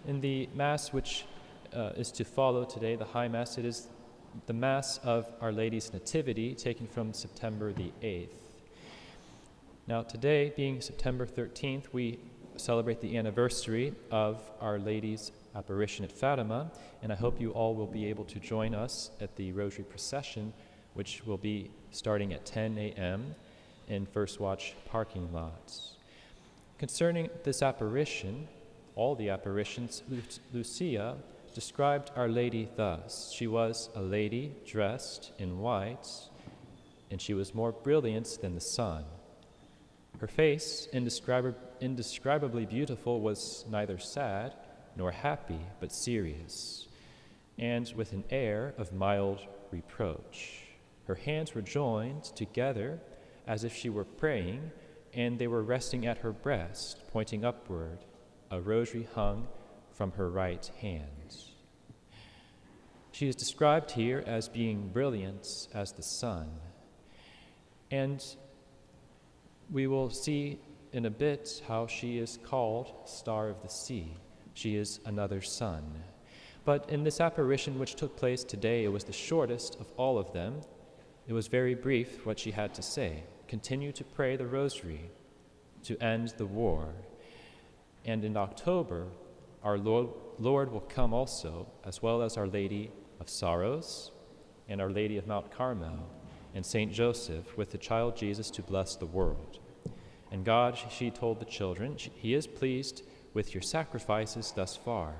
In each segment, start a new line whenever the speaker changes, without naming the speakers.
In the Mass which is to follow today, the High Mass, it is the Mass of Our Lady's Nativity, taken from September the 8th. Now today, being September 13th, we celebrate the anniversary of Our Lady's apparition at Fatima, and I hope you all will be able to join us at the Rosary Procession, which will be starting at 10 a.m. in First Watch parking lots. Concerning this apparition, all the apparitions, Lucia described Our Lady thus: she was a lady dressed in white, and she was more brilliant than the sun. Her face, indescribably beautiful, was neither sad nor happy, but serious, and with an air of mild reproach. Her hands were joined together as if she were praying, and they were resting at her breast, pointing upward. A rosary hung from her right hand. She is described here as being brilliant as the sun. And we will see in a bit how she is called Star of the Sea. She is another sun. But in this apparition which took place today, it was the shortest of all of them. It was very brief what she had to say. Continue to pray the rosary to end the war. And in October, our Lord will come also, as well as Our Lady of Sorrows and Our Lady of Mount Carmel and Saint Joseph, with the child Jesus to bless the world. And God, she told the children, He is pleased with your sacrifices thus far,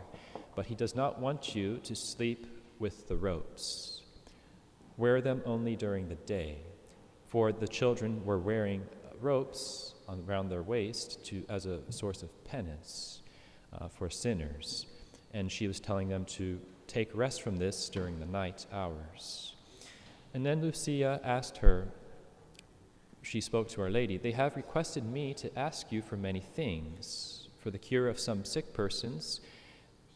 but He does not want you to sleep with the ropes. Wear them only during the day, for the children were wearing ropes around their waist as a source of penance for sinners. And she was telling them to take rest from this during the night hours. And then Lucia asked her, she spoke to Our Lady, "They have requested me to ask you for many things, for the cure of some sick persons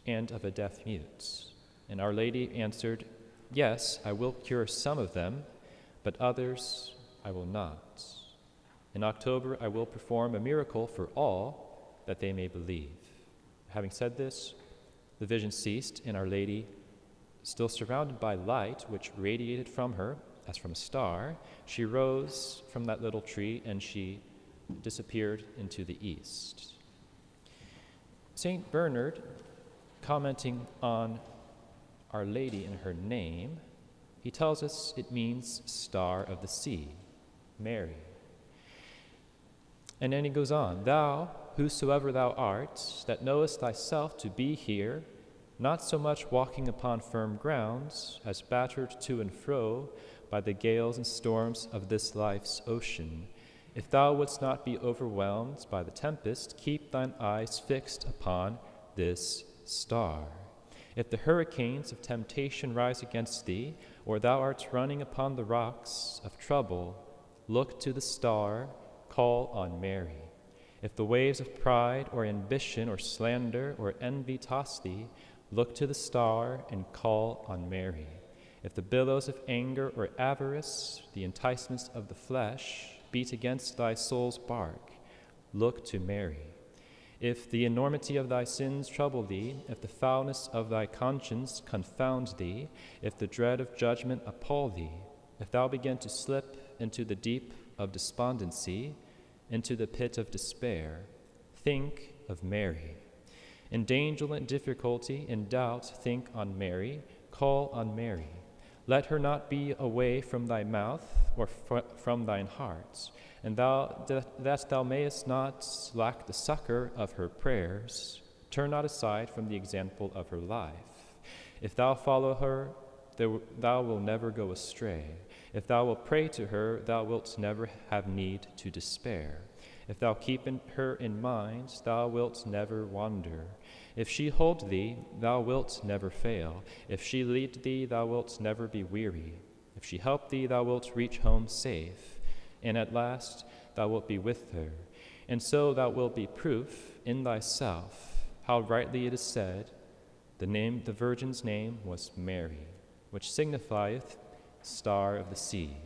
and of a deaf mute." And Our Lady answered, "Yes, I will cure some of them, but others I will not. In October I will perform a miracle for all, that they may believe." Having said this, the vision ceased, and Our Lady, still surrounded by light which radiated from her as from a star, she rose from that little tree and she disappeared into the east. Saint Bernard, commenting on Our Lady in her name, he tells us it means Star of the Sea, Mary. And then he goes on, "Thou, whosoever thou art, that knowest thyself to be here, not so much walking upon firm grounds, as battered to and fro by the gales and storms of this life's ocean, if thou wouldst not be overwhelmed by the tempest, keep thine eyes fixed upon this star. If the hurricanes of temptation rise against thee, or thou art running upon the rocks of trouble, look to the star, call on Mary. If the waves of pride or ambition or slander or envy toss thee, look to the star and call on Mary. If the billows of anger or avarice, the enticements of the flesh, beat against thy soul's bark, look to Mary. If the enormity of thy sins trouble thee, if the foulness of thy conscience confound thee, if the dread of judgment appall thee, if thou begin to slip into the deep of despondency, into the pit of despair, think of Mary. In danger and difficulty, in doubt, think on Mary, call on Mary. Let her not be away from thy mouth or from thine heart, and that thou mayest not lack the succor of her prayers. Turn not aside from the example of her life. If thou follow her, thou wilt never go astray. If thou wilt pray to her, thou wilt never have need to despair. If thou keep her in mind, thou wilt never wander. If she hold thee, thou wilt never fail. If she lead thee, thou wilt never be weary. If she help thee, thou wilt reach home safe. And at last thou wilt be with her. And so thou wilt be proof in thyself how rightly it is said, the Virgin's name was Mary, which signifieth Star of the Sea.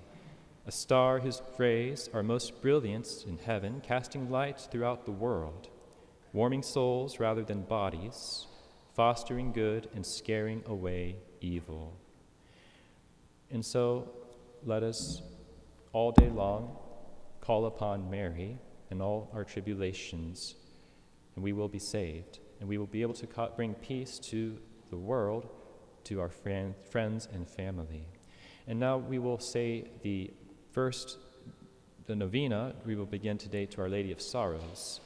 A star whose rays are most brilliant in heaven, casting light throughout the world, warming souls rather than bodies, fostering good and scaring away evil. And so let us all day long call upon Mary in all our tribulations, and we will be saved, and we will be able to bring peace to the world, to our friends and family. And now we will say the novena. We will begin today to Our Lady of Sorrows.